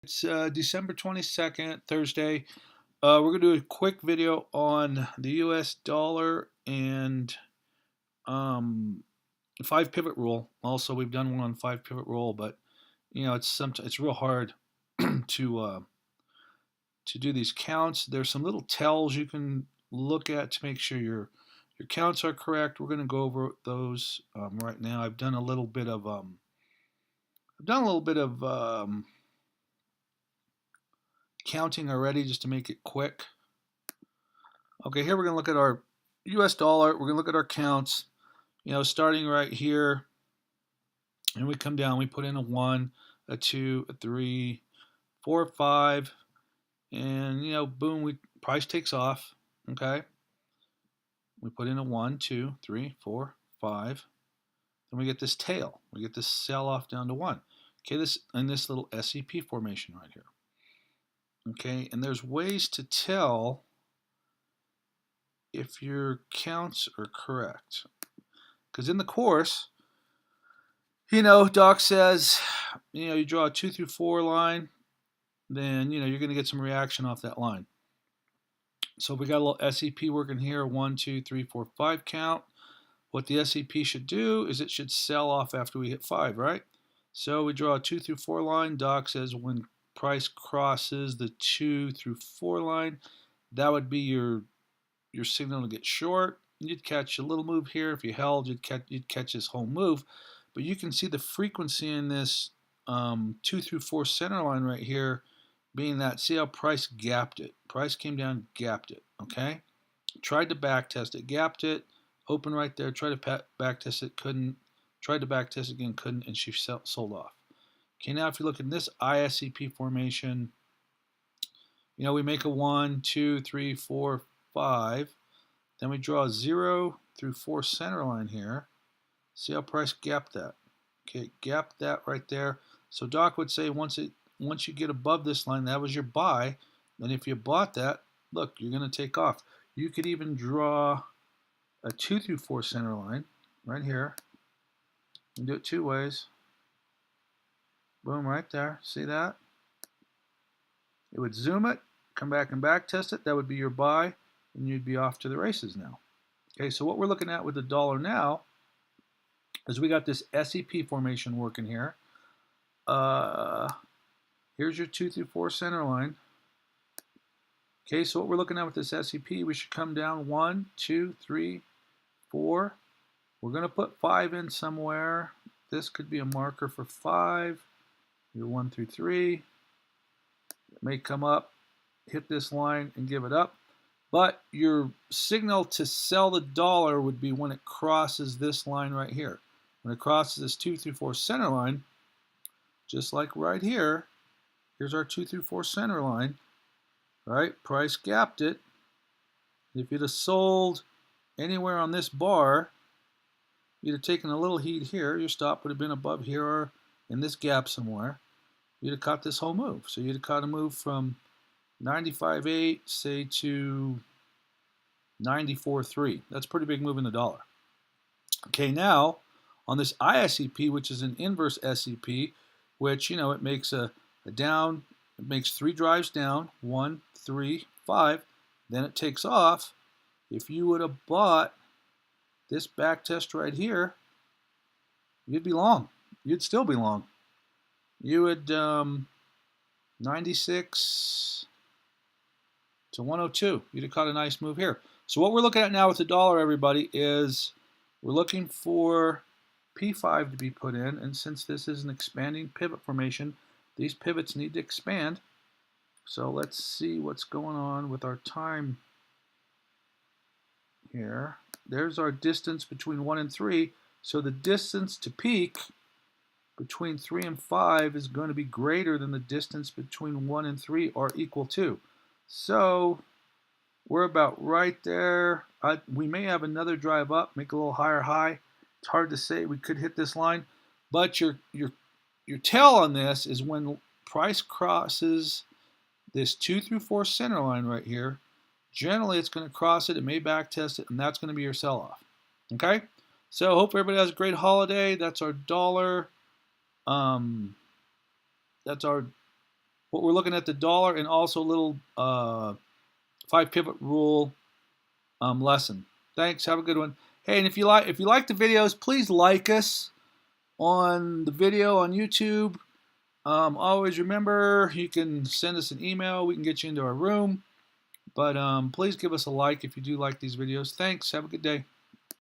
It's December 22nd, Thursday. We're going to do a quick video on the US dollar and um, 5 pivot rule. Also, we've done one on 5 pivot rule, but it's real hard to uh, to do these counts. There's some little tells you can look at to make sure your counts are correct. We're going to go over those right now. I've done a little bit of counting already just to make it quick. Okay, here we're going to look at our US dollar. We're going to look at our counts, starting right here. And we come down, we put in a 1, a 2, a 3, 4, 5. And, boom, price takes off. Okay. We put in a 1, 2, 3, 4, 5. Then we get this tail. We get this sell off down to 1. Okay, this little SEP formation right here. Okay, and there's ways to tell if your counts are correct. Because in the course, Doc says, you draw a 2 through 4 line, then, you're going to get some reaction off that line. So we got a little SEP working here, 1, 2, 3, 4, 5 count. What the SEP should do is it should sell off after we hit 5, right? So we draw a 2 through 4 line. Doc says when price crosses the 2 through 4 line, that would be your signal to get short. You'd catch a little move here. If you held, you'd catch this whole move. But you can see the frequency in this 2 through 4 center line right here being that. See how price gapped it. Price came down, gapped it. Okay? Tried to back test it, gapped it, open right there, tried to back test it, couldn't. Tried to back test again, couldn't, and she sold off. Okay, now if you look at this ISEP formation, we make a 1, 2, 3, 4, 5. Then we draw a 0 through 4 center line here. See how price gapped that? Okay, gapped that right there. So Doc would say once you get above this line, that was your buy. And if you bought that, look, you're going to take off. You could even draw a 2 through 4 center line right here. You can do it two ways. Boom, right there. See that? It would zoom it, come back and back test it. That would be your buy, and you'd be off to the races now. Okay, so what we're looking at with the dollar now is we got this SEP formation working here. Here's your 2 through 4 center line. Okay, so what we're looking at with this SEP, we should come down 1, 2, 3, 4. We're going to put 5 in somewhere. This could be a marker for 5. Your 1 through 3. It may come up, hit this line, and give it up. But your signal to sell the dollar would be when it crosses this line right here. When it crosses this 2 through 4 center line, just like right here, here's our 2 through 4 center line, right? Price gapped it. If you'd have sold anywhere on this bar, you'd have taken a little heat here. Your stop would have been above here or in this gap somewhere. You'd have caught this whole move. So you'd have caught a move from 95.8, say, to 94.3. That's a pretty big move in the dollar. Okay, now on this ISEP, which is an inverse SEP, which, it makes a down, it makes 3 drives down, 1, 3, 5, then it takes off. If you would have bought this back test right here, you'd be long. You'd still be long. You would 96 to 102. You'd have caught a nice move here. So what we're looking at now with the dollar, everybody, is we're looking for P5 to be put in. And since this is an expanding pivot formation, these pivots need to expand. So let's see what's going on with our time here. There's our distance between 1 and 3. So the distance to peak between 3 and 5 is going to be greater than the distance between 1 and 3 or equal to. So we're about right there. We may have another drive up, make a little higher high. It's hard to say. We could hit this line. But your tell on this is when price crosses this 2 through 4 center line right here. Generally, it's going to cross it. It may back test it, and that's going to be your sell-off. Okay? So hope everybody has a great holiday. That's our dollar. That's our what we're looking at the dollar, and also a little 5 pivot rule lesson. Thanks. Have a good one. Hey, and if you like the videos, please like us on the video on YouTube. Always remember, you can send us an email. We can get you into our room. But please give us a like if you do like these videos. Thanks. Have a good day.